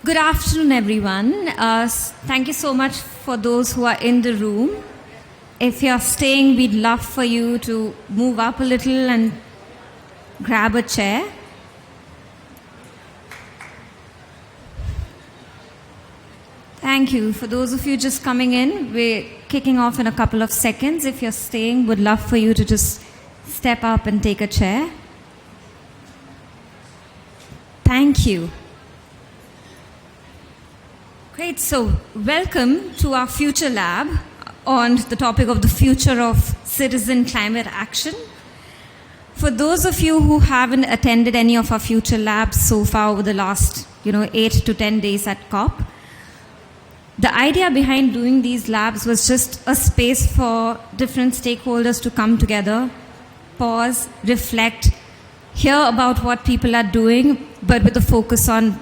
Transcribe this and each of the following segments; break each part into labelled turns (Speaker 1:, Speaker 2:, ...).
Speaker 1: Good afternoon, everyone. Thank you so much for those who are in the room. If you're staying, we'd love for you to move up a little and grab a chair. Thank you. For those of you just coming in, we're kicking off in a couple of seconds. If you're staying, would love for you to just step up and take a chair. Thank you. Great, so welcome to our Future Lab on the topic of the future of citizen climate action. For those of you who haven't attended any of our Future Labs so far over the last 8 to 10 days at COP, the idea behind doing these labs was just a space for different stakeholders to come together, pause, reflect, hear about what people are doing, but with a focus on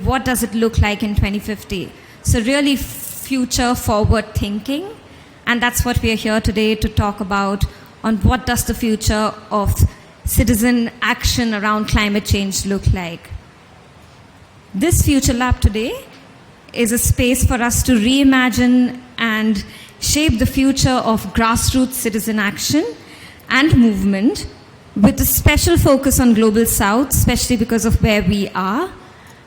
Speaker 1: what does it look like in 2050? So really future forward thinking. And that's what we are here today to talk about on what does the future of citizen action around climate change look like. This Future Lab today is a space for us to reimagine and shape the future of grassroots citizen action and movement with a special focus on Global South, especially because of where we are,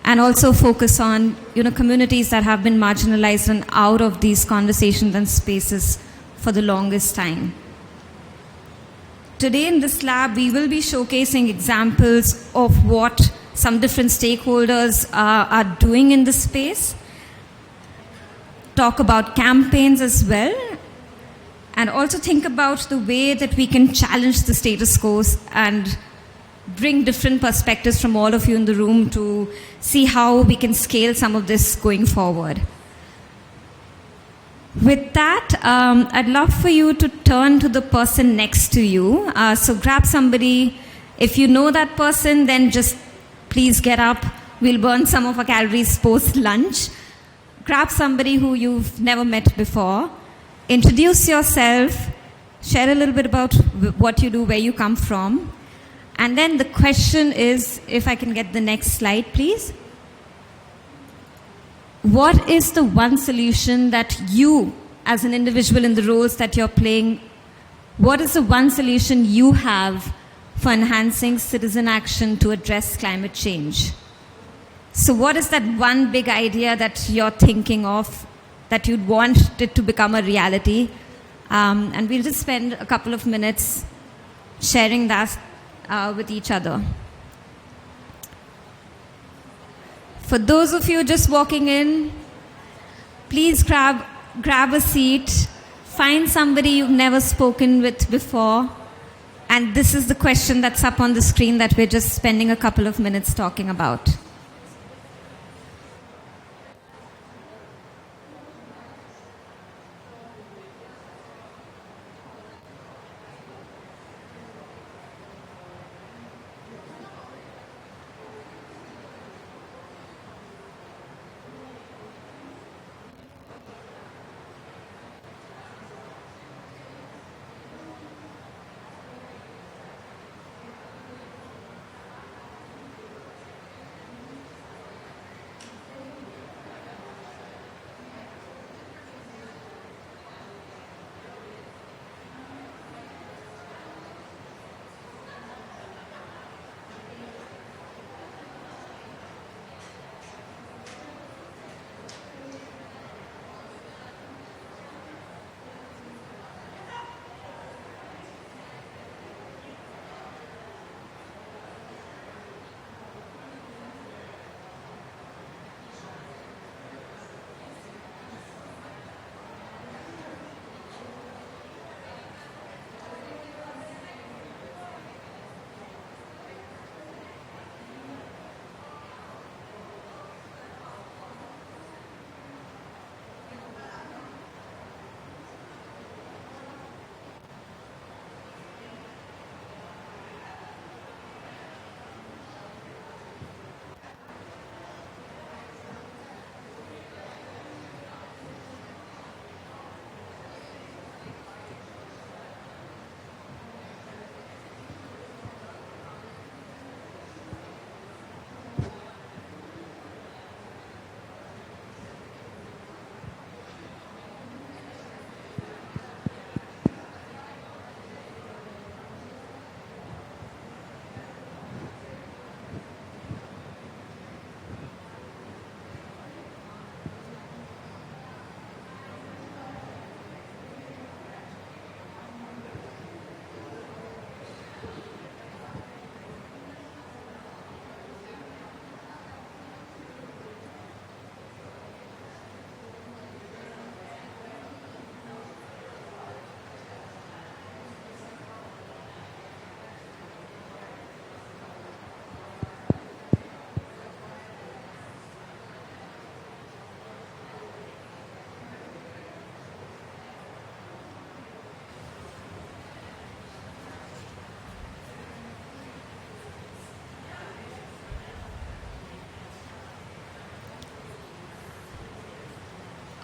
Speaker 1: and also focus on communities that have been marginalized and out of these conversations and spaces for the longest time. Today in this lab, we will be showcasing examples of what some different stakeholders are doing in this space, talk about campaigns as well, and also think about the way that we can challenge the status quo and bring different perspectives from all of you in the room to see how we can scale some of this going forward. With that, I'd love for you to turn to the person next to you. So grab somebody. If you know that person, then just please get up. We'll burn some of our calories post-lunch. Grab somebody who you've never met before. Introduce yourself. Share a little bit about what you do, where you come from. And then the question is, if I can get the next slide, please. What is the one solution that you, as an individual in the roles that you're playing, what is the one solution you have for enhancing citizen action to address climate change? So what is that one big idea that you're thinking of that you'd want it to become a reality? And we'll just spend a couple of minutes sharing that with each other. For those of you just walking in, please grab a seat, find somebody you've never spoken with before, and this is the question that's up on the screen that we're just spending a couple of minutes talking about.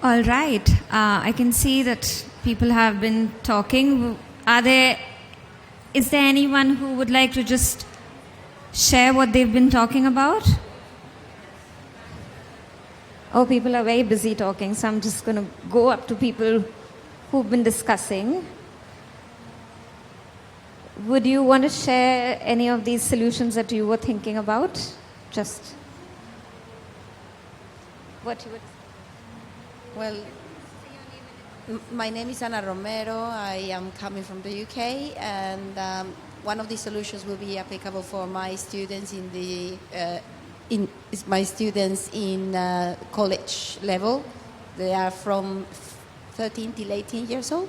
Speaker 1: All right. I can see that people have been talking. Is there anyone who would like to just share what they've been talking about? Oh, people are very busy talking, so I'm just going to go up to people who've been discussing. Would you want to share any of these solutions that you were thinking about? Just what you would.
Speaker 2: Well, my name is Ana Romero. I am coming from the UK, and one of the solutions will be applicable for my students in college level. They are from 13 till 18 years old.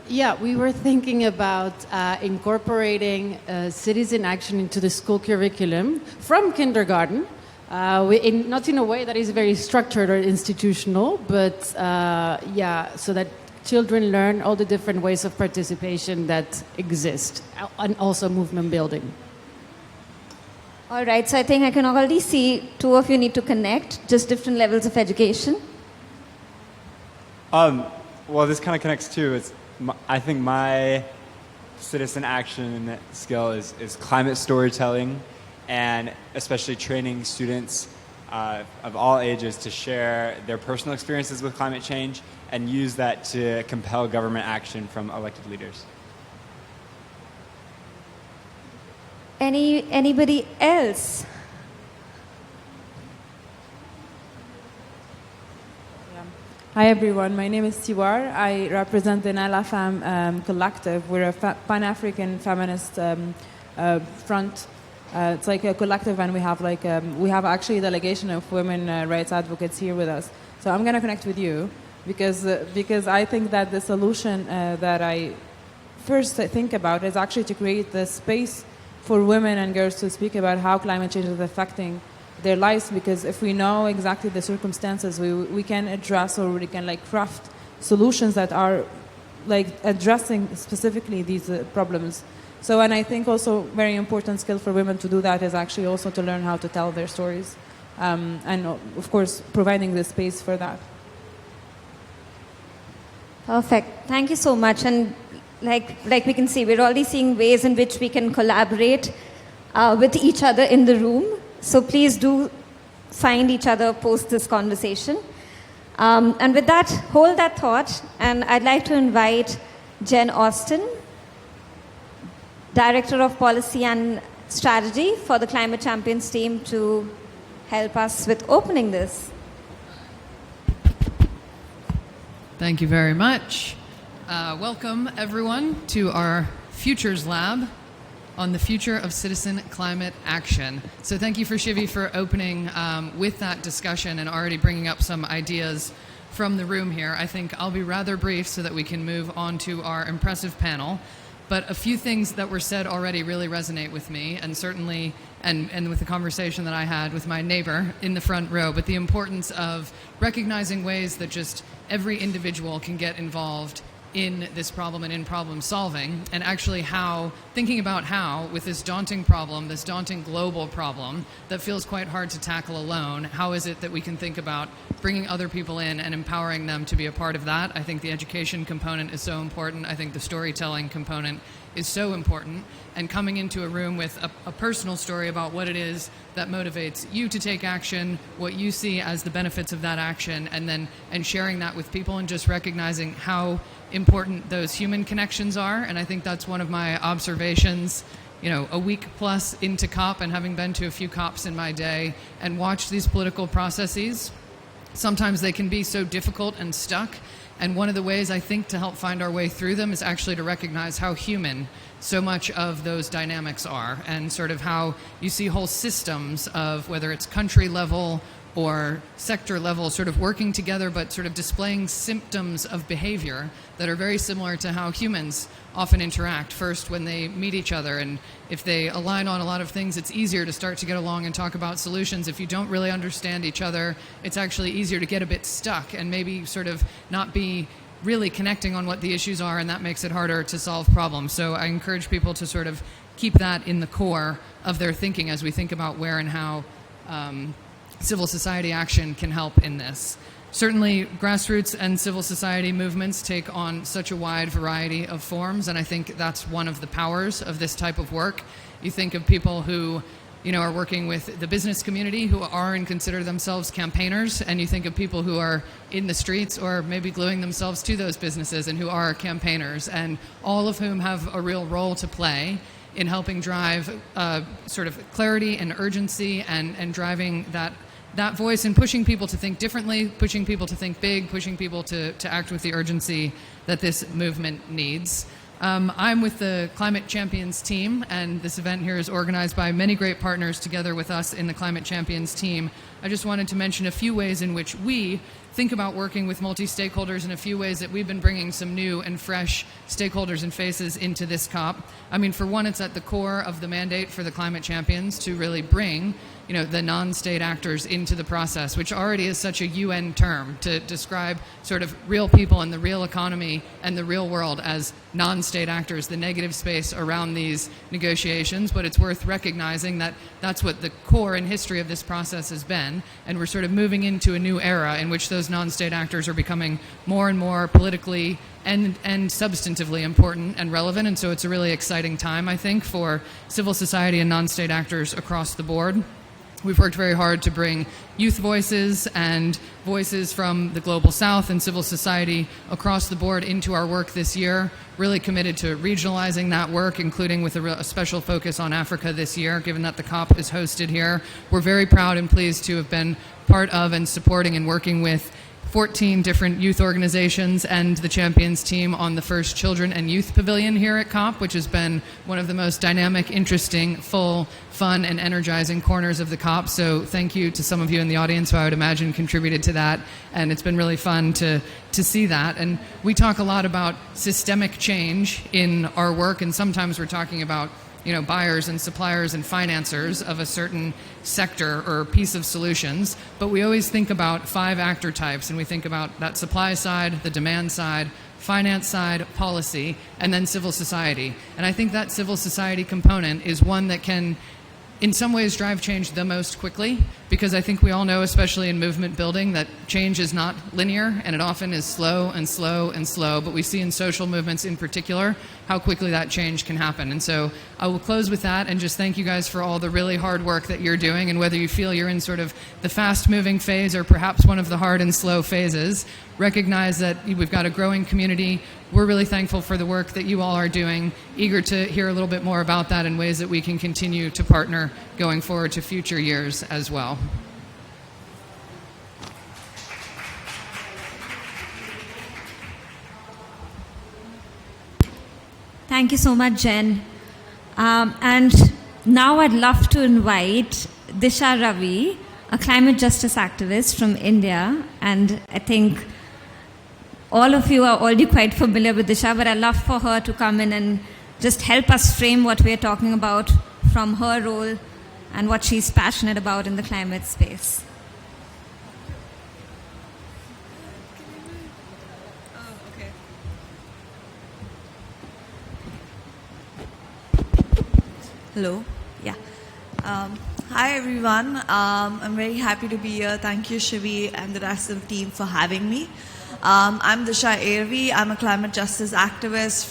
Speaker 3: Yeah, we were thinking about incorporating citizen action into the school curriculum from kindergarten, not in a way that is very structured or institutional, but so that children learn all the different ways of participation that exist, and also movement building.
Speaker 1: All right, so I think I can already see two of you need to connect, just different levels of education.
Speaker 4: Well, this kind of connects too. I think my citizen action skill is climate storytelling, and especially training students of all ages to share their personal experiences with climate change and use that to compel government action from elected leaders.
Speaker 1: Anybody else?
Speaker 5: Hi everyone, my name is Tiwar. I represent the Nala Fam collective. We're a Pan-African feminist front. It's like a collective, and we have actually a delegation of women rights advocates here with us. So I'm going to connect with you because I think that the solution that I first think about is actually to create the space for women and girls to speak about how climate change is affecting their lives, because if we know exactly the circumstances, we can address, or we can craft solutions that are addressing specifically these problems. So, and I think also very important skill for women to do that is actually also to learn how to tell their stories, and of course providing the space for that.
Speaker 1: Perfect. Thank you so much. And like we can see, we're already seeing ways in which we can collaborate with each other in the room. So please do find each other post this conversation. And with that, hold that thought. And I'd like to invite Jen Austin, Director of Policy and Strategy for the Climate Champions team, to help us with opening this.
Speaker 6: Thank you very much. Welcome, everyone, to our Futures Lab on the future of citizen climate action. So thank you for Shivi for opening with that discussion and already bringing up some ideas from the room here. I think I'll be rather brief so that we can move on to our impressive panel. But a few things that were said already really resonate with me, and certainly, and with the conversation that I had with my neighbor in the front row, but the importance of recognizing ways that just every individual can get involved in this problem and in problem solving, and actually thinking about how, with this daunting problem, this daunting global problem that feels quite hard to tackle alone, how is it that we can think about bringing other people in and empowering them to be a part of that? I think the education component is so important. I think the storytelling component is so important. And coming into a room with a personal story about what it is that motivates you to take action, what you see as the benefits of that action, and sharing that with people, and just recognizing how important those human connections are. And I think that's one of my observations, a week plus into COP, and having been to a few COPs in my day and watched these political processes. Sometimes they can be so difficult and stuck. And one of the ways I think to help find our way through them is actually to recognize how human so much of those dynamics are, and sort of how you see whole systems of, whether it's country level or sector level, sort of working together, but sort of displaying symptoms of behavior that are very similar to how humans often interact. First, when they meet each other, and if they align on a lot of things, it's easier to start to get along and talk about solutions. If you don't really understand each other, it's actually easier to get a bit stuck and maybe sort of not be really connecting on what the issues are, and that makes it harder to solve problems. So I encourage people to sort of keep that in the core of their thinking as we think about where and how civil society action can help in this. Certainly, grassroots and civil society movements take on such a wide variety of forms, and I think that's one of the powers of this type of work. You think of people who are working with the business community, who are and consider themselves campaigners, and you think of people who are in the streets or maybe gluing themselves to those businesses and who are campaigners, and all of whom have a real role to play in helping drive sort of clarity and urgency and driving that voice and pushing people to think differently, pushing people to think big, pushing people to act with the urgency that this movement needs. I'm with the Climate Champions team, and this event here is organized by many great partners together with us in the Climate Champions team. I just wanted to mention a few ways in which we think about working with multi-stakeholders and a few ways that we've been bringing some new and fresh stakeholders and faces into this COP. I mean, for one, it's at the core of the mandate for the Climate Champions to really bring the non-state actors into the process, which already is such a UN term to describe sort of real people and the real economy and the real world as non-state actors, the negative space around these negotiations. But it's worth recognizing that that's what the core and history of this process has been, and we're sort of moving into a new era in which those non-state actors are becoming more and more politically and substantively important and relevant. And so it's a really exciting time, I think, for civil society and non-state actors across the board. We've worked very hard to bring youth voices and voices from the global south and civil society across the board into our work this year. Really committed to regionalizing that work, including with a special focus on Africa this year, given that the COP is hosted here. We're very proud and pleased to have been part of and supporting and working with 14 different youth organizations and the Champions team on the first Children and Youth Pavilion here at COP, which has been one of the most dynamic, interesting, full, fun, and energizing corners of the COP. So thank you to some of you in the audience who I would imagine contributed to that, and it's been really fun to see that. And we talk a lot about systemic change in our work, and sometimes we're talking about buyers and suppliers and financiers of a certain sector or piece of solutions. But we always think about 5 actor types, and we think about that supply side, the demand side, finance side, policy, and then civil society. And I think that civil society component is one that can, in some ways, drive change the most quickly, because I think we all know, especially in movement building, that change is not linear, and it often is slow and slow and slow. But we see in social movements in particular how quickly that change can happen. And so I will close with that and just thank you guys for all the really hard work that you're doing. And whether you feel you're in sort of the fast-moving phase or perhaps one of the hard and slow phases, recognize that we've got a growing community. We're really thankful for the work that you all are doing, eager to hear a little bit more about that and ways that we can continue to partner going forward to future years as well.
Speaker 1: Thank you so much, Jen. And now I'd love to invite Disha Ravi, a climate justice activist from India. And I think all of you are already quite familiar with Disha, but I'd love for her to come in and just help us frame what we're talking about from her role and what she's passionate about in the climate space.
Speaker 7: Hello. Yeah. Hi, everyone. I'm very happy to be here. Thank you, Shivi, and the rest of the team for having me. I'm Disha Ervi. I'm a climate justice activist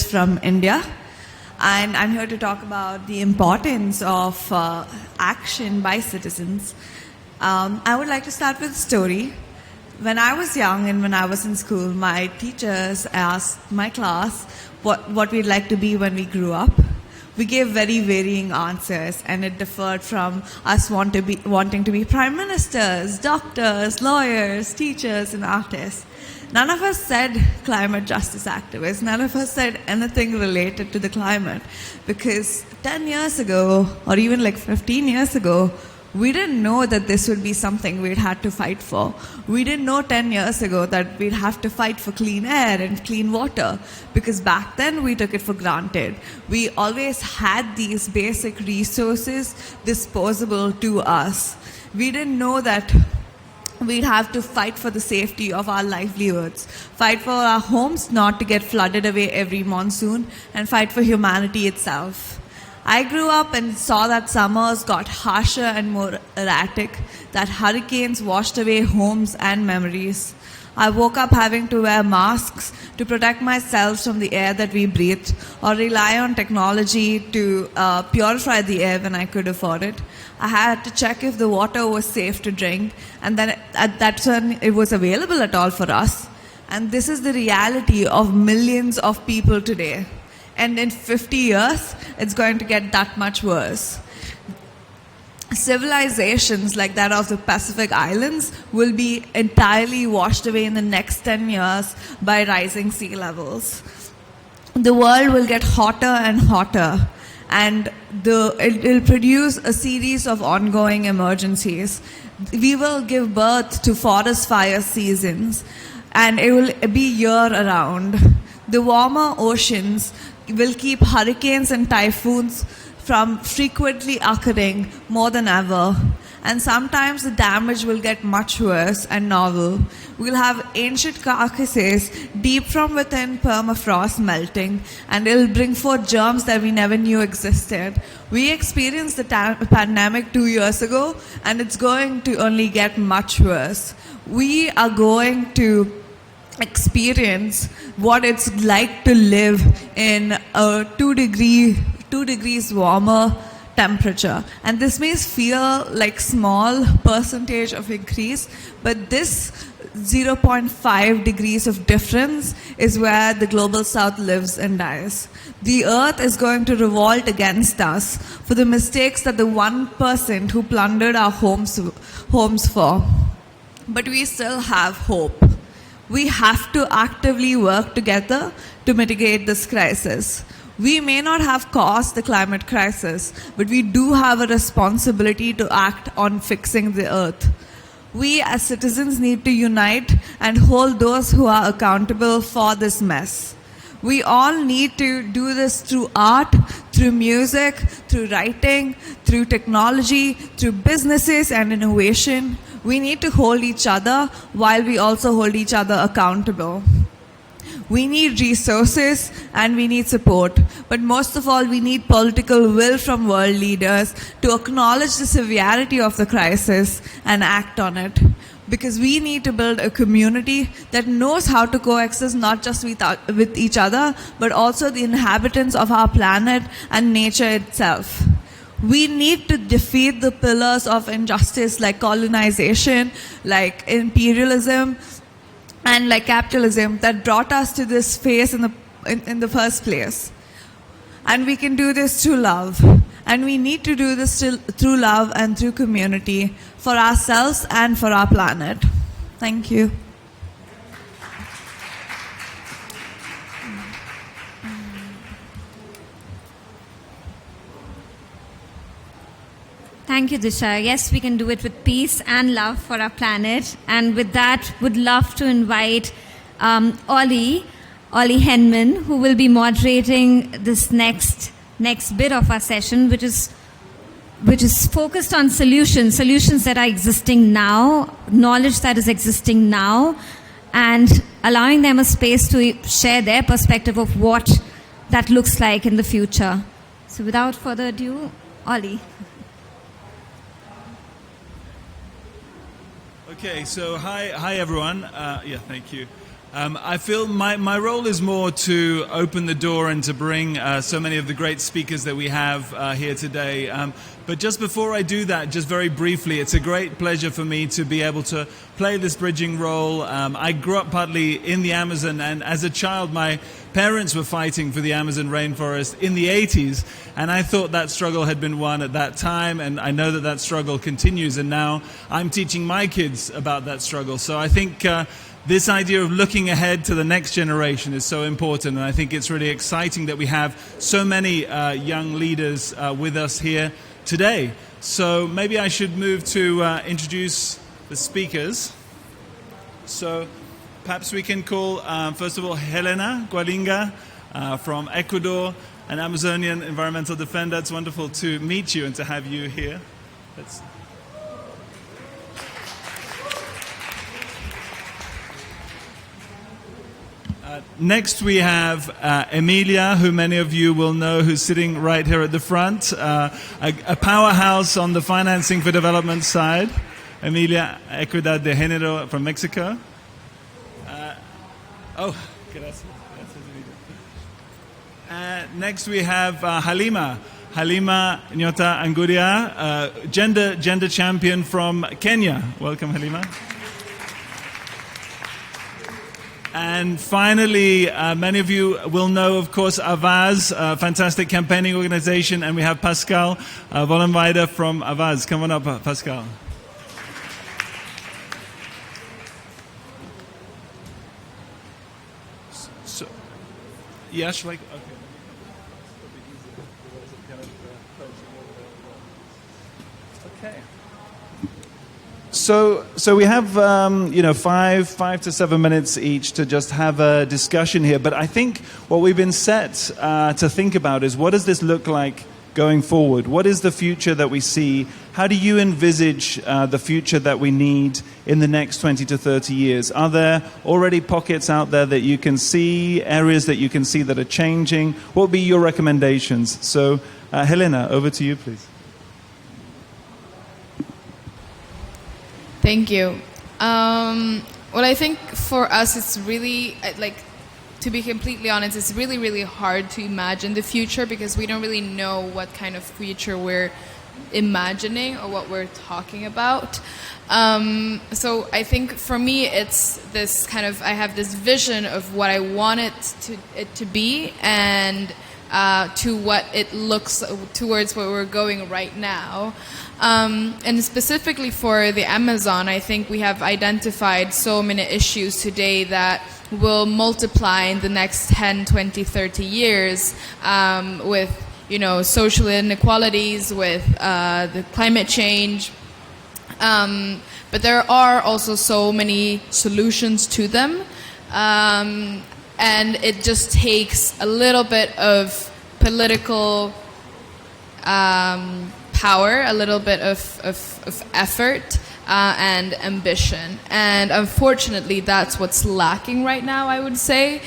Speaker 7: from India, and I'm here to talk about the importance of action by citizens. I would like to start with a story. When I was young and when I was in school, my teachers asked my class what we'd like to be when we grew up. We gave very varying answers, and it differed from us wanting to be prime ministers, doctors, lawyers, teachers, and artists. None of us said climate justice activists. None of us said anything related to the climate, because 10 years ago, or even like 15 years ago, we didn't know that this would be something we'd had to fight for. We didn't know 10 years ago that we'd have to fight for clean air and clean water, because back then we took it for granted. We always had these basic resources disposable to us. We didn't know that we'd have to fight for the safety of our livelihoods, fight for our homes not to get flooded away every monsoon, and fight for humanity itself. I grew up and saw that summers got harsher and more erratic, that hurricanes washed away homes and memories. I woke up having to wear masks to protect myself from the air that we breathed, or rely on technology to purify the air when I could afford it. I had to check if the water was safe to drink, and then that's when it was available at all for us. And this is the reality of millions of people today. And in 50 years, it's going to get that much worse. Civilizations like that of the Pacific Islands will be entirely washed away in the next 10 years by rising sea levels. The world will get hotter and hotter, and it will produce a series of ongoing emergencies. We will give birth to forest fire seasons, and it will be year-round. The warmer oceans will keep hurricanes and typhoons from frequently occurring more than ever. And sometimes the damage will get much worse and novel. We'll have ancient carcasses deep from within permafrost melting, and it'll bring forth germs that we never knew existed. We experienced the pandemic 2 years ago, and it's going to only get much worse. We are going to experience what it's like to live in a 2 degrees warmer temperature. And this may feel like small percentage of increase, but this 0.5 degrees of difference is where the global south lives and dies. The earth is going to revolt against us for the mistakes that the 1% who plundered our homes for. But we still have hope. We have to actively work together to mitigate this crisis. We may not have caused the climate crisis, but we do have a responsibility to act on fixing the earth. We as citizens need to unite and hold those who are accountable for this mess. We all need to do this through art, through music, through writing, through technology, through businesses and innovation. We need to hold each other while we also hold each other accountable. We need resources and we need support. But most of all, we need political will from world leaders to acknowledge the severity of the crisis and act on it. Because we need to build a community that knows how to coexist not just with each other, but also the inhabitants of our planet and nature itself. We need to defeat the pillars of injustice like colonization, like imperialism, and like capitalism that brought us to this phase in the first place. And we can do this through love. And we need to do this through love and through community for ourselves and for our planet. Thank you.
Speaker 1: Thank you, Disha. Yes, we can do it with peace and love for our planet. And with that, would love to invite Ollie Henman, who will be moderating this next bit of our session, which is focused on solutions that are existing now, knowledge that is existing now, and allowing them a space to share their perspective of what that looks like in the future. So without further ado, Ollie.
Speaker 8: Okay, so hi everyone. Thank you. I feel my role is more to open the door and to bring so many of the great speakers that we have here today. But just before I do that, just very briefly, it's a great pleasure for me to be able to play this bridging role. I grew up partly in the Amazon, and as a child, my parents were fighting for the Amazon rainforest in the 80s, and I thought that struggle had been won at that time, and I know that struggle continues, and now I'm teaching my kids about that struggle. So I think this idea of looking ahead to the next generation is so important, and I think it's really exciting that we have so many young leaders with us here today. So maybe I should move to introduce the speakers. So perhaps we can call, first of all, Helena Gualinga from Ecuador, an Amazonian environmental defender. It's wonderful to meet you and to have you here. Next, we have Emilia, who many of you will know, who's sitting right here at the front, a powerhouse on the financing for development side. Emilia, Equidad de Género from Mexico. Gracias. Next, we have Halima Nyota Anguria, gender champion from Kenya. Welcome, Halima. And finally, many of you will know, of course, Avaaz, a fantastic campaigning organization, and we have Pascal Vollenweider from Avaaz. Come on up, Pascal. So, yeah, shall I? Okay. Okay. So we have 5 to 7 minutes each to just have a discussion here. But I think what we've been set to think about is, what does this look like going forward? What is the future that we see? How do you envisage the future that we need in the next 20 to 30 years? Are there already pockets out there that you can see, areas that you can see that are changing? What would be your recommendations? So, Helena, over to you, please.
Speaker 9: Thank you. Well, I think for us, it's really, to be completely honest, it's really, really hard to imagine the future because we don't really know what kind of future we're imagining or what we're talking about. So I think for me, it's this kind of, I have this vision of what I want it to be and to what it looks towards where we're going right now. And specifically for the Amazon, I think we have identified so many issues today that will multiply in the next 10, 20, 30 years with, social inequalities, with the climate change. But there are also so many solutions to them. And it just takes a little bit of political power, a little bit of effort and ambition. And unfortunately, that's what's lacking right now, I would say.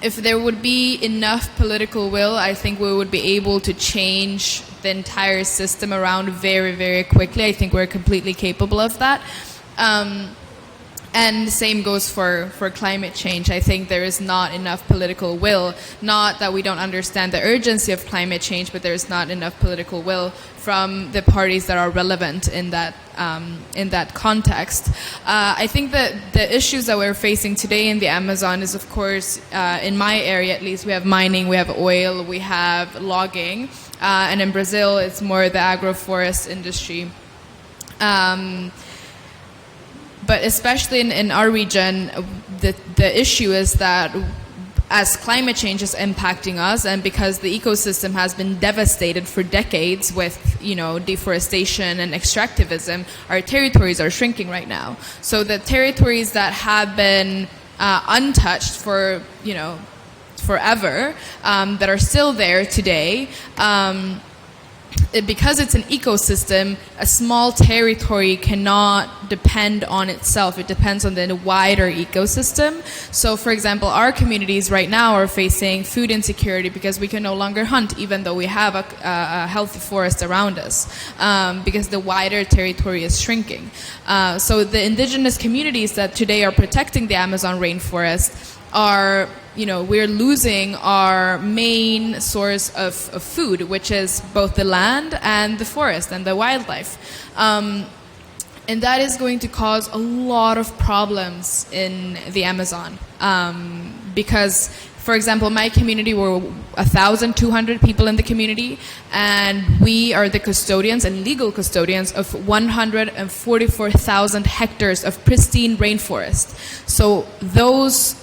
Speaker 9: If there would be enough political will, I think we would be able to change the entire system around very, very quickly. I think we're completely capable of that. And the same goes for climate change. I think there is not enough political will. Not that we don't understand the urgency of climate change, but there is not enough political will from the parties that are relevant in that context. I think that the issues that we're facing today in the Amazon is, of course, in my area at least, we have mining, we have oil, we have logging, and in Brazil it's more the agroforest industry. But especially in our region, the issue is that as climate change is impacting us, and because the ecosystem has been devastated for decades with deforestation and extractivism, our territories are shrinking right now. So the territories that have been untouched for forever, that are still there today. Because it's an ecosystem, a small territory cannot depend on itself. It depends on the wider ecosystem. So, for example, our communities right now are facing food insecurity because we can no longer hunt, even though we have a healthy forest around us, because the wider territory is shrinking. So the indigenous communities that today are protecting the Amazon rainforest are, we're losing our main source of food, which is both the land and the forest and the wildlife. And that is going to cause a lot of problems in the Amazon. Because, for example, my community, we're 1,200 people in the community, and we are the custodians and legal custodians of 144,000 hectares of pristine rainforest. So those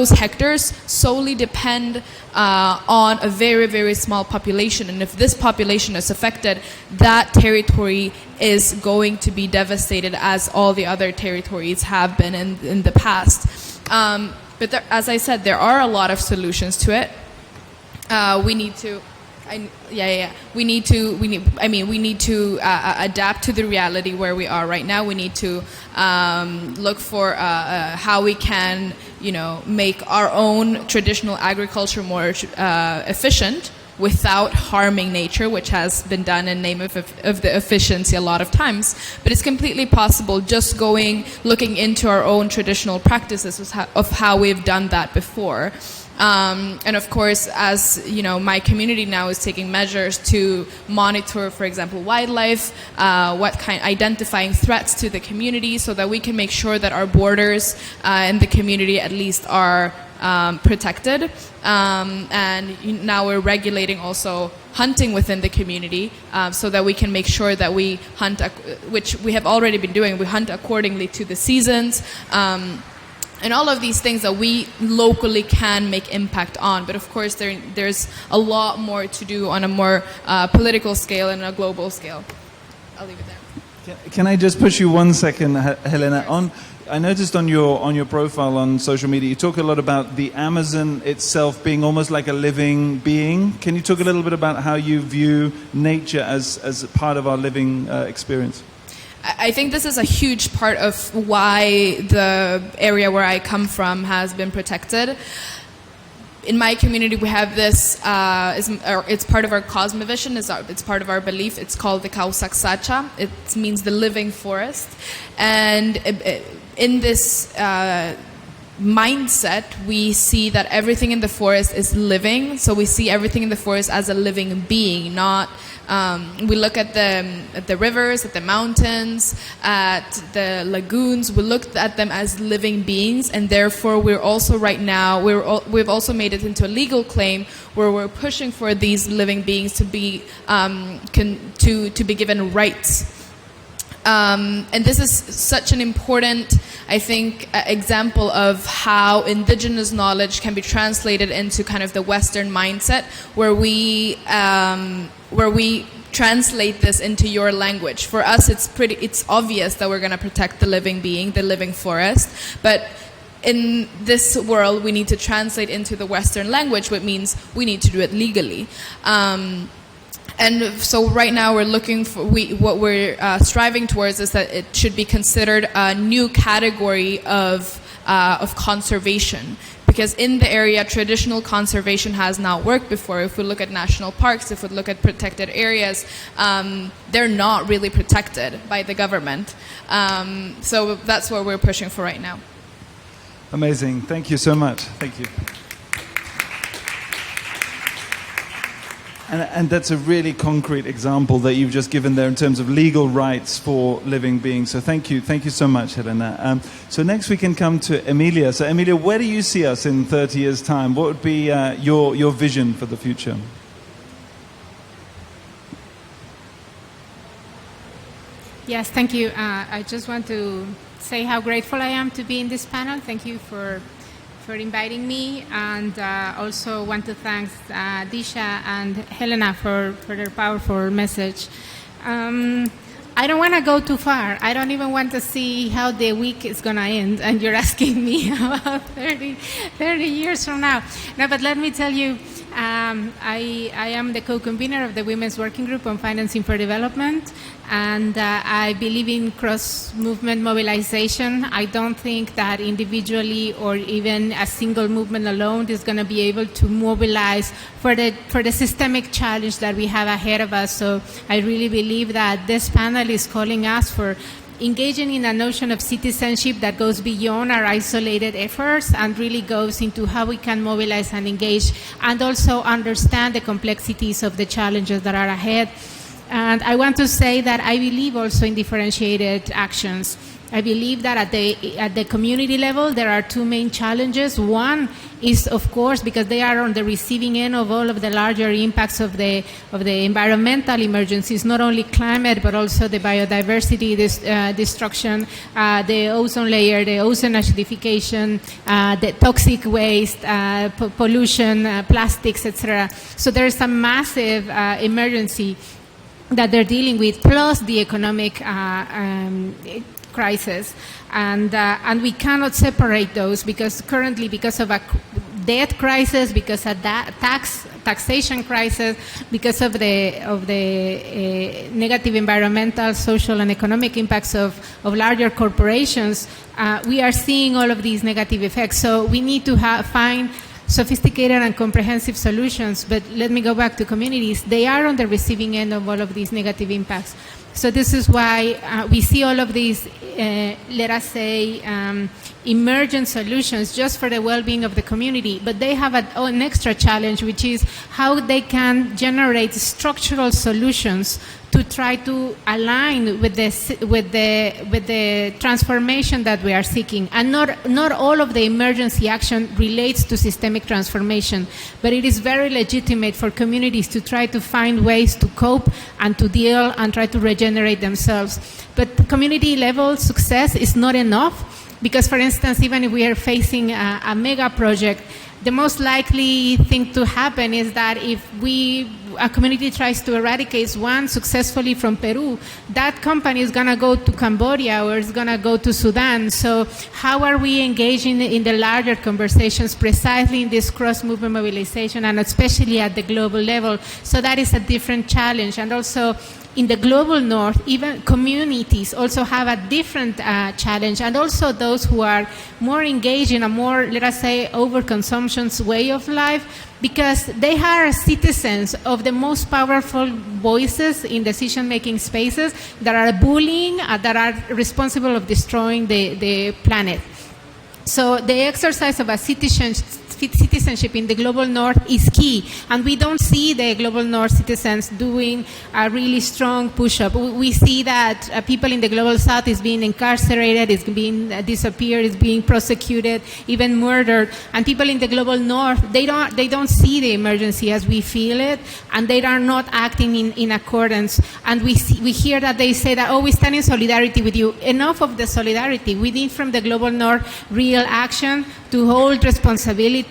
Speaker 9: hectares solely depend on a very, very small population. And if this population is affected, that territory is going to be devastated, as all the other territories have been in the past. But there, as I said, there are a lot of solutions to it. We need to adapt to the reality where we are right now. We need to look for how we can, make our own traditional agriculture more efficient without harming nature, which has been done in name of the efficiency a lot of times. But it's completely possible just looking into our own traditional practices of how we've done that before. And of course, as my community now is taking measures to monitor, for example, wildlife, identifying threats to the community, so that we can make sure that our borders and the community at least are protected. And now we're regulating also hunting within the community, so that we can make sure that we hunt, which we have already been doing. We hunt accordingly to the seasons. And all of these things that we locally can make impact on. But of course, there's a lot more to do on a more political scale and a global scale. I'll leave it there.
Speaker 8: Can I just push you 1 second, Helena? I noticed on your profile on social media, you talk a lot about the Amazon itself being almost like a living being. Can you talk a little bit about how you view nature as part of our living experience?
Speaker 9: I think this is a huge part of why the area where I come from has been protected. In my community, we have this, it's part of our cosmovision, it's part of our belief. It's called the Kausaksacha. It means the living forest. And in this mindset, we see that everything in the forest is living. So we see everything in the forest as a living being, not... we look at the rivers, at the mountains, at the lagoons. We look at them as living beings, and therefore we're also right now we've also made it into a legal claim where we're pushing for these living beings to be to be given rights. And this is such an important, I think, example of how indigenous knowledge can be translated into kind of the Western mindset, where we translate this into your language. For us, it's obvious that we're going to protect the living being, the living forest, but in this world, we need to translate into the Western language, which means we need to do it legally. And so right now we're looking for, what we're striving towards is that it should be considered a new category of conservation. Because in the area, traditional conservation has not worked before. If we look at national parks, if we look at protected areas, they're not really protected by the government. So that's what we're pushing for right now.
Speaker 8: Amazing. Thank you so much. Thank you. And that's a really concrete example that you've just given there in terms of legal rights for living beings. So thank you so much, Helena. So next we can come to Emilia. So Emilia, where do you see us in 30 years' time? What would be your vision for the future?
Speaker 10: Yes, thank you. I just want to say how grateful I am to be in this panel. Thank you for inviting me, and also want to thank Disha and Helena for their powerful message. I don't want to go too far. I don't even want to see how the week is going to end, and you're asking me about 30 years from now. No, but let me tell you, I am the co-convener of the Women's Working Group on Financing for Development, and I believe in cross-movement mobilization. I don't think that individually or even a single movement alone is going to be able to mobilize for the systemic challenge that we have ahead of us. So I really believe that this panel is calling us for engaging in a notion of citizenship that goes beyond our isolated efforts and really goes into how we can mobilize and engage and also understand the complexities of the challenges that are ahead. And I want to say that I believe also in differentiated actions. I believe that at the community level, there are two main challenges. One is, of course, because they are on the receiving end of all of the larger impacts of the environmental emergencies, not only climate, but also the biodiversity destruction, the ozone layer, the ozone acidification, the toxic waste, pollution, plastics, etc. So there is a massive emergency that they're dealing with, plus the economic crisis, and we cannot separate those because currently, because of a debt crisis, because of that tax taxation crisis, because of the negative environmental, social, and economic impacts of larger corporations, we are seeing all of these negative effects. So we need to find sophisticated and comprehensive solutions. But let me go back to communities. They are on the receiving end of all of these negative impacts. So this is why we see all of these, let us say, emergent solutions just for the well-being of the community. But they have an extra challenge, which is how they can generate structural solutions to try to align with the transformation that we are seeking. And not all of the emergency action relates to systemic transformation, but it is very legitimate for communities to try to find ways to cope and to deal and try to regenerate themselves. But community level success is not enough, because, for instance, even if we are facing a mega project, the most likely thing to happen is that if a community tries to eradicate one successfully from Peru, that company is going to go to Cambodia or is going to go to Sudan. So how are we engaging in the larger conversations precisely in this cross-movement mobilization, and especially at the global level? So that is a different challenge. And also, in the global north, even communities also have a different challenge, and also those who are more engaged in a more, let us say, overconsumption way of life, because they are citizens of the most powerful voices in decision-making spaces that are bullying, that are responsible of destroying the planet. So the exercise of a citizenship in the global north is key, and we don't see the global north citizens doing a really strong push-up. We see that people in the global south is being incarcerated, is being disappeared, is being prosecuted, even murdered, and people in the global north, they don't see the emergency as we feel it, and they are not acting in accordance. And we hear that they say that, oh, we stand in solidarity with you. Enough of the solidarity. We need from the global north real action to hold responsibility.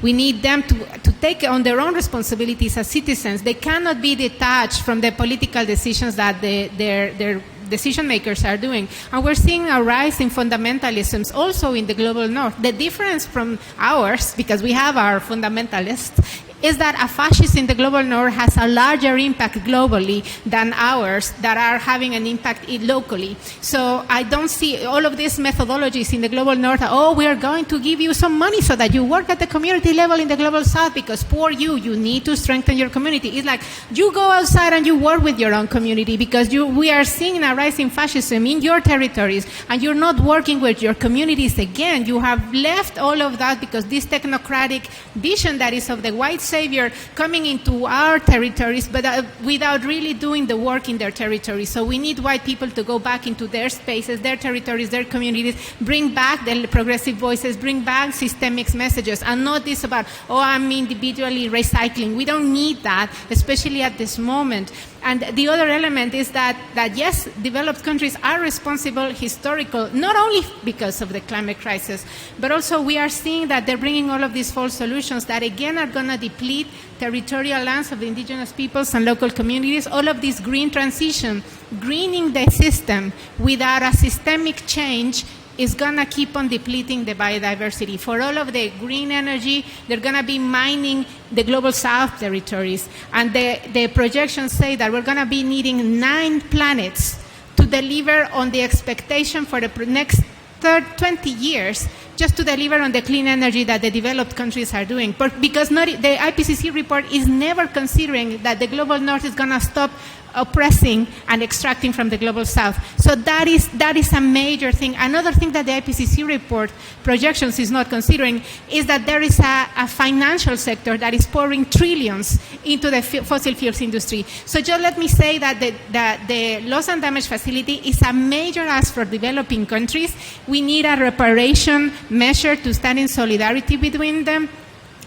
Speaker 10: We need them to take on their own responsibilities as citizens. They cannot be detached from the political decisions that their decision makers are doing. And we're seeing a rise in fundamentalisms also in the global north. The difference from ours, because we have our fundamentalists, is that a fascist in the global north has a larger impact globally than ours that are having an impact locally. So I don't see all of these methodologies in the global north. Oh, we are going to give you some money so that you work at the community level in the global south, because poor you need to strengthen your community. It's like you go outside and you work with your own community, because we are seeing a rise in fascism in your territories, and you're not working with your communities again. You have left all of that because this technocratic vision that is of the white savior coming into our territories, but without really doing the work in their territories. So we need white people to go back into their spaces, their territories, their communities, bring back the progressive voices, bring back systemic messages, and not this about, oh, I'm individually recycling. We don't need that, especially at this moment. And the other element is that yes, developed countries are responsible historical, not only because of the climate crisis, but also we are seeing that they're bringing all of these false solutions that again are going to deplete territorial lands of the indigenous peoples and local communities. All of this green transition, greening the system without a systemic change, is going to keep on depleting the biodiversity. For all of the green energy, they're going to be mining the global south territories. And the projections say that we're going to be needing 9 planets to deliver on the expectation for the next 20 years, just to deliver on the clean energy that the developed countries are doing. Because the IPCC report is never considering that the global north is going to stop oppressing and extracting from the global south. So that is a major thing. Another thing that the IPCC report projections is not considering is that there is a financial sector that is pouring trillions into the fossil fuels industry. So just let me say that the loss and damage facility is a major ask for developing countries. We need a reparation measure to stand in solidarity between them.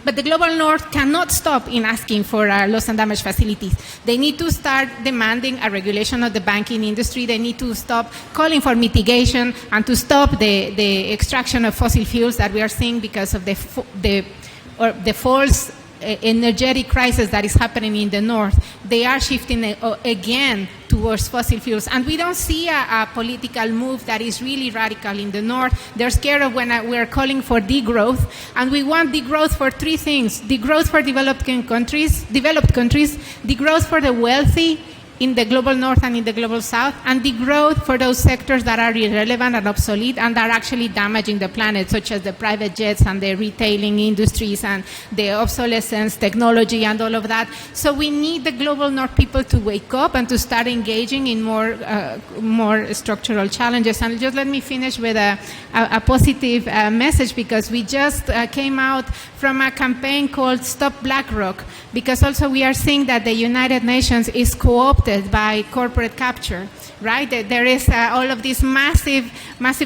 Speaker 10: But the global north cannot stop in asking for loss and damage facilities. They need to start demanding a regulation of the banking industry. They need to stop calling for mitigation and to stop the extraction of fossil fuels that we are seeing because of the false energetic crisis that is happening in the north. They are shifting again to towards fossil fuels. And we don't see a political move that is really radical in the north. They're scared of when we're calling for degrowth. And we want degrowth for three things: degrowth for developed countries, degrowth for the wealthy in the global north and in the global south, and degrowth for those sectors that are irrelevant and obsolete and are actually damaging the planet, such as the private jets and the retailing industries and the obsolescence technology and all of that. So we need the global north people to wake up and to start engaging in more structural challenges. And just let me finish with a positive message, because we just came out from a campaign called Stop BlackRock, because also we are seeing that the United Nations is co-opted by corporate capture, right? There is all of these massive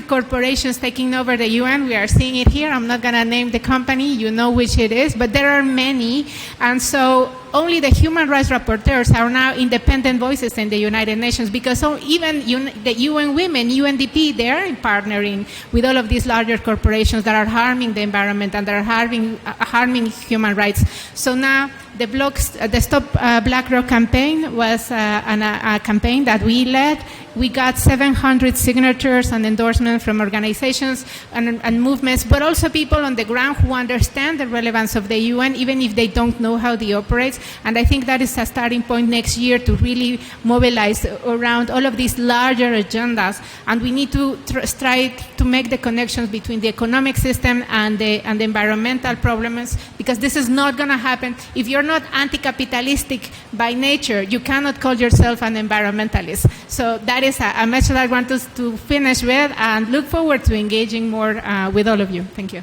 Speaker 10: corporations taking over the UN. We are seeing it here. I'm not going to name the company. You know which it is, but there are many. And so only the human rights rapporteurs are now independent voices in the United Nations, because even the UN Women, UNDP, they are partnering with all of these larger corporations that are harming the environment and that are harming human rights. So now the Stop BlackRock campaign was a campaign that we led. We got 700 signatures and endorsements from organizations and movements, but also people on the ground who understand the relevance of the UN, even if they don't know how they operate. And I think that is a starting point next year to really mobilize around all of these larger agendas. And we need to try to make the connections between the economic system and the environmental problems, because this is not going to happen. If you're not anti-capitalistic by nature, you cannot call yourself an environmentalist. So that is a message I want us to finish with, and look forward to engaging more with all of you. Thank you.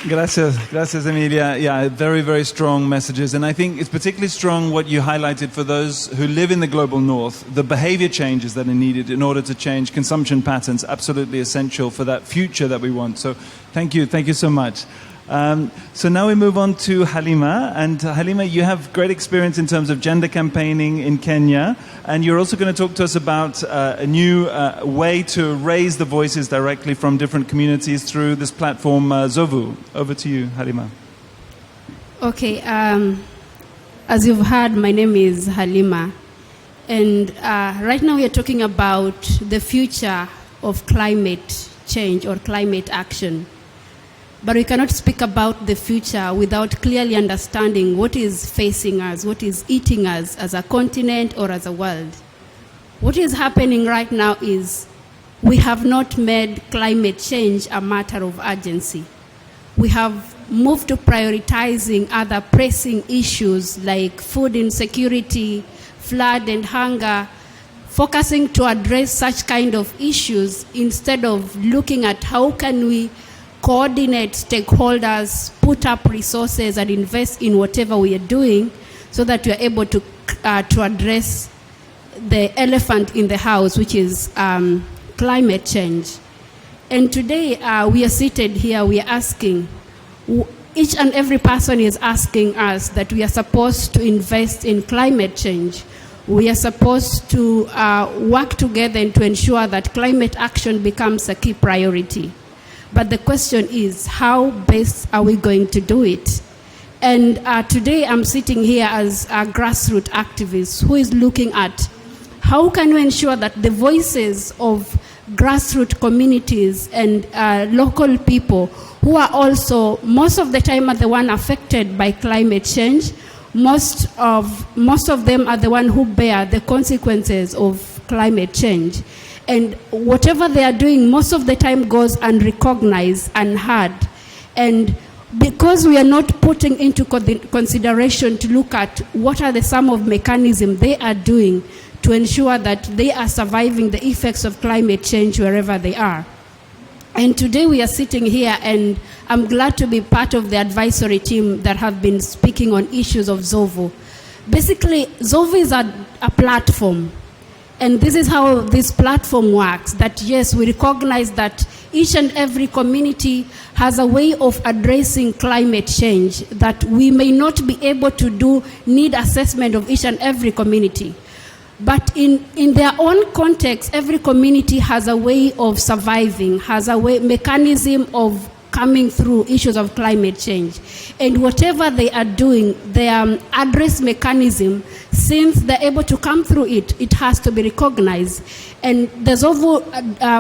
Speaker 8: Gracias, Emilia. Yeah, very, very strong messages. And I think it's particularly strong what you highlighted for those who live in the global north, the behavior changes that are needed in order to change consumption patterns, absolutely essential for that future that we want. So thank you so much. So now we move on to Halima. And Halima, you have great experience in terms of gender campaigning in Kenya. And you're also going to talk to us about a new way to raise the voices directly from different communities through this platform, Zovu. Over to you, Halima.
Speaker 11: Okay. As you've heard, my name is Halima. And right now we are talking about the future of climate change or climate action. But we cannot speak about the future without clearly understanding what is facing us, what is eating us as a continent or as a world. What is happening right now is we have not made climate change a matter of urgency. We have moved to prioritizing other pressing issues like food insecurity, flood and hunger, focusing to address such kind of issues instead of looking at how can we coordinate stakeholders, put up resources, and invest in whatever we are doing so that we are able to address the elephant in the house, which is climate change. And today we are seated here, we are asking, each and every person is asking us that we are supposed to invest in climate change. We are supposed to work together and to ensure that climate action becomes a key priority. But the question is, how best are we going to do it? And today I'm sitting here as a grassroots activist who is looking at how can we ensure that the voices of grassroots communities and local people who are also, most of the time, are the one affected by climate change. Most of them are the one who bear the consequences of climate change. And whatever they are doing, most of the time goes unrecognized, unheard. And because we are not putting into consideration to look at what are the sum of mechanisms they are doing to ensure that they are surviving the effects of climate change wherever they are. And today we are sitting here, and I'm glad to be part of the advisory team that have been speaking on issues of Zovu. Basically, Zovu is a platform. And this is how this platform works, that yes, we recognize that each and every community has a way of addressing climate change, that we may not be able to do need assessment of each and every community. But in their own context, every community has a way of surviving, has a way, mechanism of coming through issues of climate change. And whatever they are doing, their address mechanism, since they're able to come through it, it has to be recognized. And the Zovu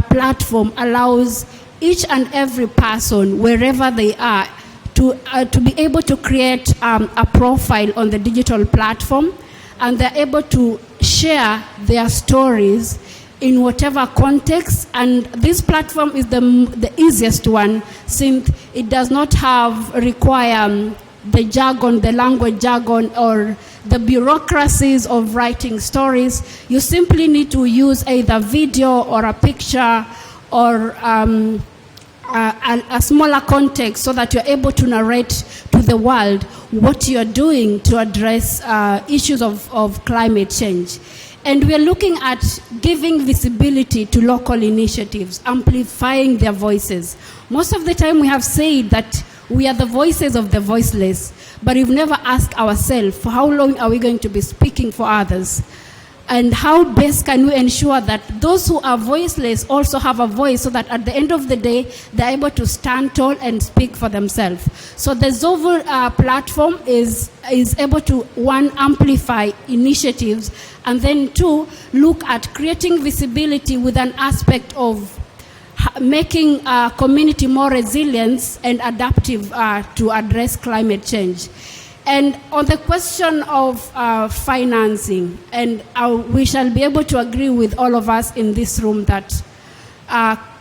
Speaker 11: platform allows each and every person, wherever they are, to be able to create a profile on the digital platform, and they're able to share their stories in whatever context. And this platform is the easiest one, since it does not require the jargon, the language jargon, or the bureaucracies of writing stories. You simply need to use either video or a picture or a smaller context, so that you're able to narrate to the world what you're doing to address issues of climate change. And we're looking at giving visibility to local initiatives, amplifying their voices. Most of the time we have said that we are the voices of the voiceless, but we've never asked ourselves, for how long are we going to be speaking for others? And how best can we ensure that those who are voiceless also have a voice, so that at the end of the day, they're able to stand tall and speak for themselves. So the Zovu platform is able to, one, amplify initiatives, and then two, look at creating visibility with an aspect of making a community more resilient and adaptive to address climate change. And on the question of financing, and we shall be able to agree with all of us in this room that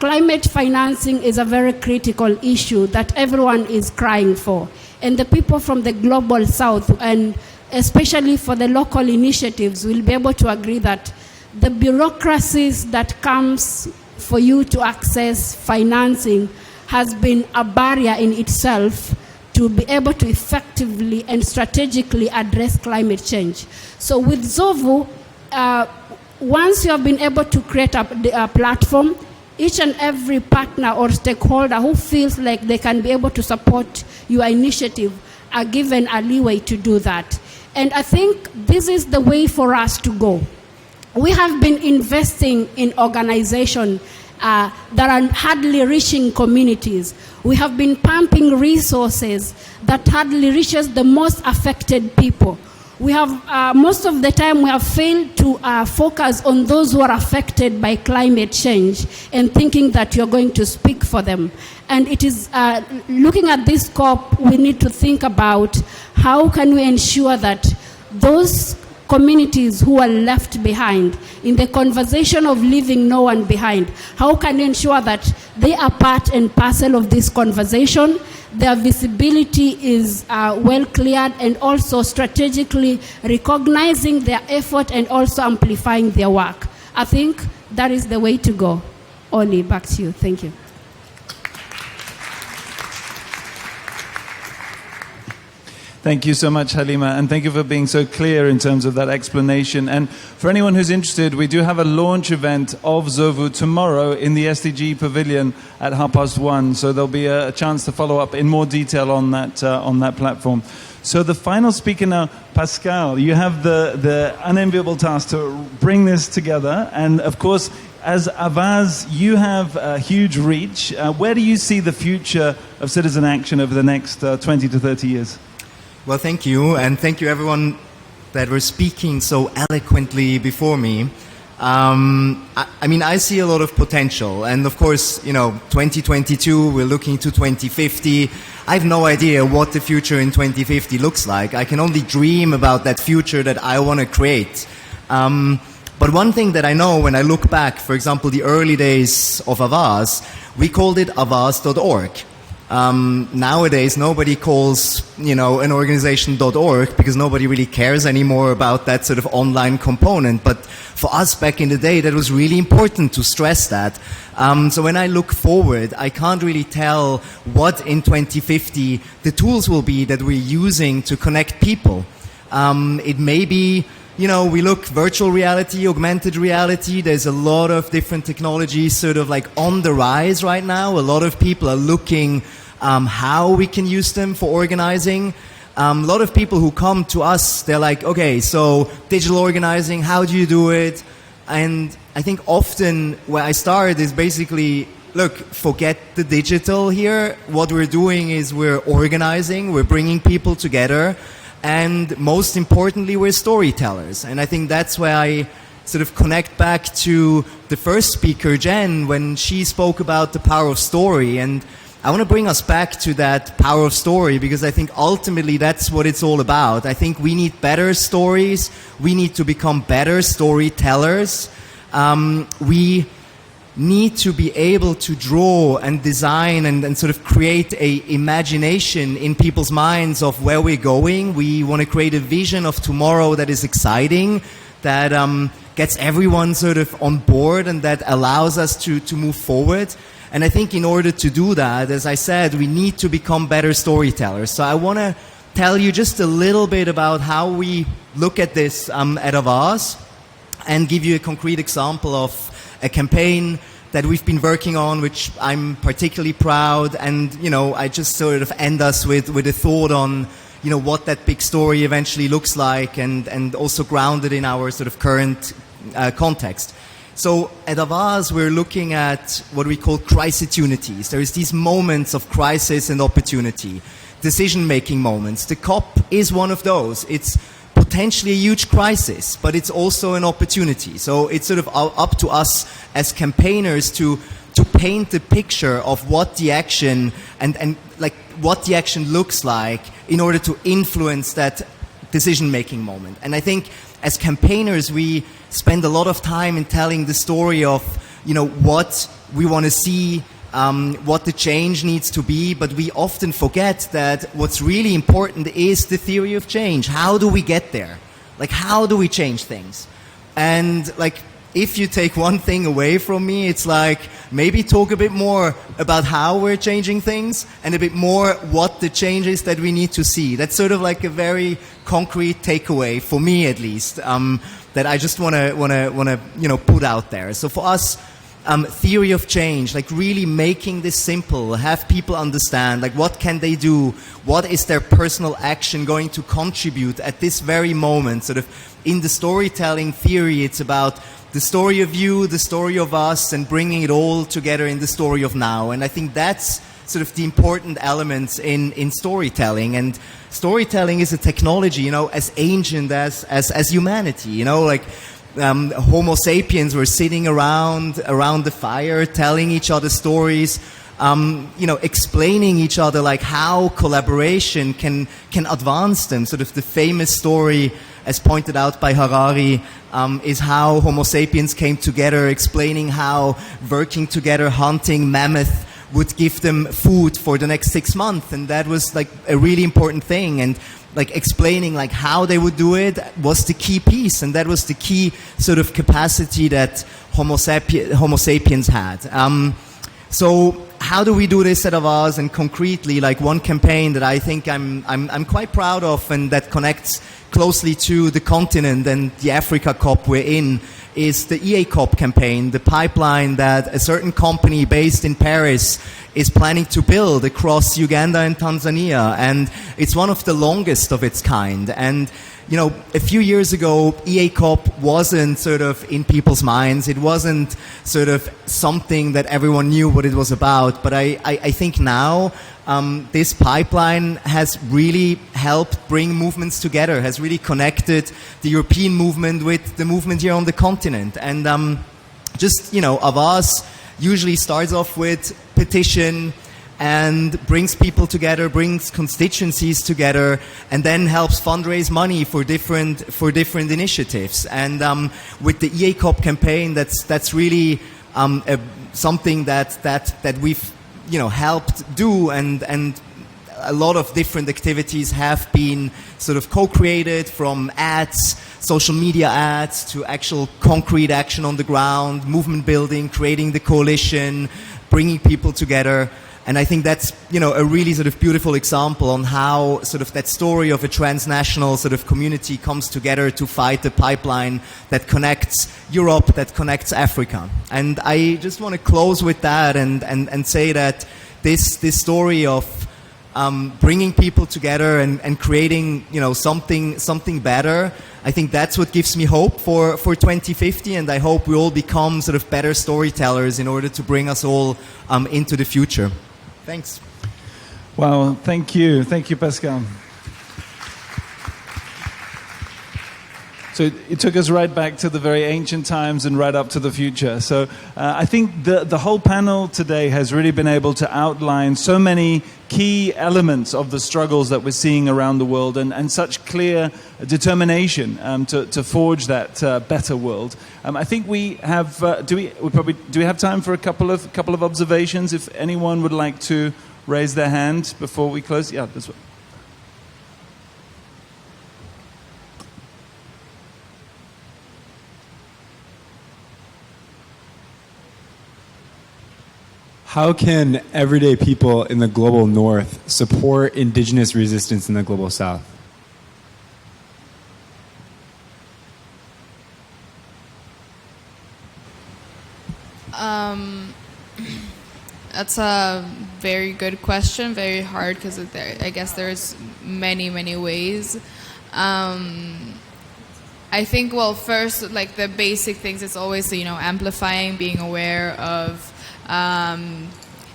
Speaker 11: climate financing is a very critical issue that everyone is crying for. And the people from the global south, and especially for the local initiatives, will be able to agree that the bureaucracies that comes for you to access financing has been a barrier in itself to be able to effectively and strategically address climate change. So with Zovu, once you have been able to create a platform, each and every partner or stakeholder who feels like they can be able to support your initiative are given a leeway to do that. And I think this is the way for us to go. We have been investing in organizations that are hardly reaching communities. We have been pumping resources that hardly reaches the most affected people. We have, most of the time, we have failed to focus on those who are affected by climate change and thinking that you're going to speak for them. And it is, looking at this COP, we need to think about how can we ensure that those communities who are left behind in the conversation of leaving no one behind, how can you ensure that they are part and parcel of this conversation, their visibility is well cleared, and also strategically recognizing their effort and also amplifying their work. I think that is the way to go. Oli, back to you. Thank you.
Speaker 8: Thank you so much, Halima, and thank you for being so clear in terms of that explanation. And for anyone who's interested, we do have a launch event of Zovu tomorrow in the SDG Pavilion at 1:30, so there'll be a chance to follow up in more detail on that platform. So the final speaker now, Pascal, you have the unenviable task to bring this together, and of course, as Avaaz, you have a huge reach. Where do you see the future of citizen action over the next 20 to 30 years?
Speaker 12: Well, thank you, and thank you everyone that were speaking so eloquently before me. I mean, I see a lot of potential, and of course, 2022, we're looking to 2050. I have no idea what the future in 2050 looks like. I can only dream about that future that I want to create. But one thing that I know when I look back, for example, the early days of Avaaz, we called it avaaz.org. Nowadays, nobody calls, an organization .org because nobody really cares anymore about that sort of online component. But for us back in the day, that was really important to stress that. So when I look forward, I can't really tell what in 2050 the tools will be that we're using to connect people. It may be, we look virtual reality, augmented reality. There's a lot of different technologies sort of like on the rise right now. A lot of people are looking how we can use them for organizing. A lot of people who come to us, they're like, okay, so digital organizing, how do you do it? And I think often where I start is basically look, forget the digital here. What we're doing is we're organizing, we're bringing people together, and most importantly, we're storytellers. And I think that's where I sort of connect back to the first speaker, Jen, when she spoke about the power of story. And I want to bring us back to that power of story, because I think ultimately that's what it's all about. I think we need better stories. We need to become better storytellers. We need to be able to draw and design and sort of create a imagination in people's minds of where we're going. We want to create a vision of tomorrow that is exciting, that gets everyone sort of on board, and that allows us to move forward. And I think in order to do that, as I said, we need to become better storytellers. So I want to tell you just a little bit about how we look at this at Avaaz, and give you a concrete example of a campaign that we've been working on, which I'm particularly proud. And, you know, I just sort of end us with a thought on, you know, what that big story eventually looks like, and also grounded in our sort of current context. So at Avaaz, we're looking at what we call crisisunities. There is these moments of crisis and opportunity, decision-making moments. The COP is one of those. It's potentially a huge crisis, but it's also an opportunity. So it's sort of up to us as campaigners to paint the picture of what the action and like what the action looks like in order to influence that decision-making moment. And I think as campaigners, we spend a lot of time in telling the story of, you know, what we want to see, what the change needs to be, but we often forget that what's really important is the theory of change. How do we get there? Like, how do we change things? And like, if you take one thing away from me, it's like, maybe talk a bit more about how we're changing things, and a bit more what the change is that we need to see. That's sort of like a very concrete takeaway for me, at least, that I just want to you know, put out there. So for us, theory of change, like really making this simple, have people understand, like, what can they do, what is their personal action going to contribute at this very moment. Sort of in the storytelling theory, it's about the story of you, the story of us, and bringing it all together in the story of now. And I think that's sort of the important elements in storytelling. And storytelling is a technology, you know, as ancient as humanity, you know, like Homo sapiens were sitting around the fire, telling each other stories, you know, explaining each other, like how collaboration can advance them. Sort of the famous story, as pointed out by Harari, is how Homo sapiens came together, explaining how working together, hunting mammoth, would give them food for the next 6 months. And that was like a really important thing. And like explaining like how they would do it was the key piece, and that was the key sort of capacity that Homo sapiens had. So how do we do this at Avaaz? And concretely, like one campaign that I think I'm quite proud of, and that connects closely to the continent and the Africa COP we're in, is the EA COP campaign, the pipeline that a certain company based in Paris is planning to build across Uganda and Tanzania. And it's one of the longest of its kind. And, you know, a few years ago, EA COP wasn't sort of in people's minds. It wasn't sort of something that everyone knew what it was about. But I think now this pipeline has really helped bring movements together, has really connected the European movement with the movement here on the continent. And just, you know, Avaaz usually starts off with petition and brings people together, brings constituencies together, and then helps fundraise money for different initiatives. And with the EA COP campaign, that's really something that we've, you know, helped do, and a lot of different activities have been sort of co-created, from ads, social media ads, to actual concrete action on the ground, movement building, creating the coalition, bringing people together. And I think that's, you know, a really sort of beautiful example on how sort of that story of a transnational sort of community comes together to fight the pipeline that connects Europe, that connects Africa. And I just want to close with that and say that this story of bringing people together and creating, something better. I think that's what gives me hope for 2050, and I hope we all become sort of better storytellers in order to bring us all into the future. Thanks.
Speaker 8: Wow, thank you, Pascal. So it took us right back to the very ancient times and right up to the future. So I think the whole panel today has really been able to outline so many key elements of the struggles that we're seeing around the world, and such clear determination to forge that better world. I think we have. Do we have time for a couple of observations? If anyone would like to raise their hand before we close, yeah, that's what.
Speaker 4: How can everyday people in the global north support indigenous resistance in the global south?
Speaker 9: That's a very good question, very hard, because I guess there's many ways. I think, well, first, like the basic things, it's always, amplifying, being aware of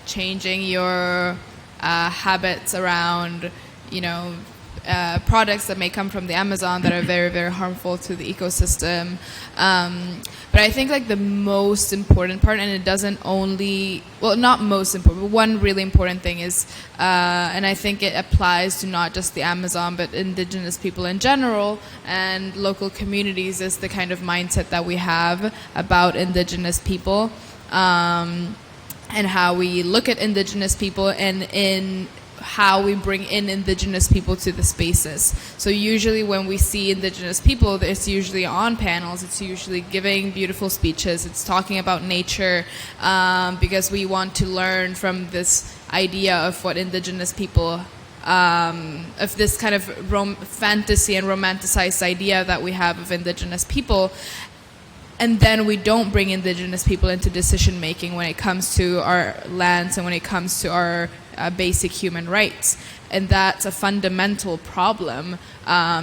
Speaker 9: changing your habits around, products that may come from the Amazon that are very, very harmful to the ecosystem. But I think like the most important part, and it doesn't only, well, not most important, but one really important thing is, and I think it applies to not just the Amazon, but indigenous people in general and local communities, is the kind of mindset that we have about indigenous people. And how we look at indigenous people, and in how we bring in indigenous people to the spaces. So usually when we see indigenous people, it's usually on panels, it's usually giving beautiful speeches, it's talking about nature, because we want to learn from this idea of what indigenous people, of this kind of fantasy and romanticized idea that we have of indigenous people. And then we don't bring indigenous people into decision making when it comes to our lands and when it comes to our basic human rights. And that's a fundamental problem,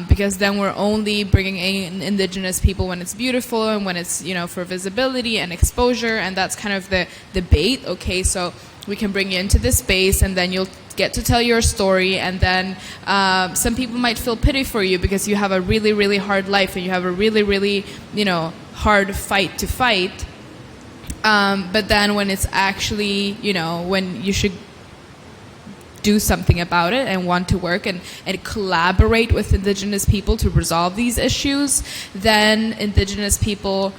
Speaker 9: because then we're only bringing in indigenous people when it's beautiful and when it's, for visibility and exposure. And that's kind of the debate. Okay, so we can bring you into this space, and then you'll get to tell your story, and then some people might feel pity for you because you have a really, really hard life, and you have a really, really, hard fight to fight. But then when it's actually, when you should do something about it and want to work and collaborate with indigenous people to resolve these issues, then indigenous people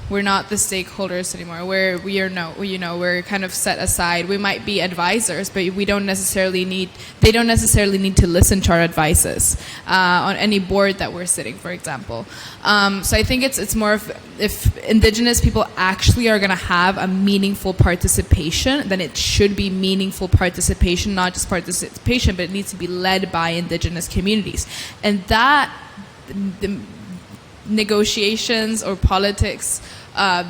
Speaker 9: we're not the stakeholders anymore. We're kind of set aside. We might be advisors, but they don't necessarily need to listen to our advices on any board that we're sitting, for example. So I think it's more of, if indigenous people actually are going to have a meaningful participation, then it should be meaningful participation, not just participation, but it needs to be led by indigenous communities. And that the negotiations or politics and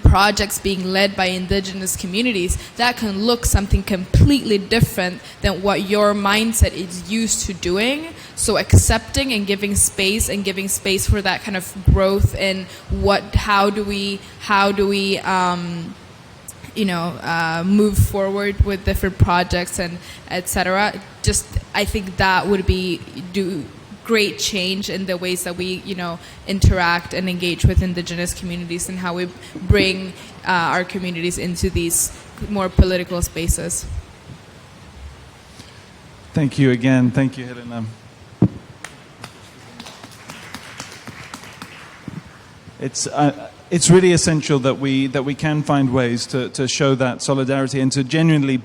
Speaker 9: projects being led by indigenous communities, that can look something completely different than what your mindset is used to doing. So accepting and giving space for that kind of growth, and how do we move forward with different projects and etc. Just, I think that would do great change in the ways that we, interact and engage with indigenous communities, and how we bring our communities into these more political spaces.
Speaker 8: Thank you again. Thank you, Helena. It's really essential that we can find ways to show that solidarity and to genuinely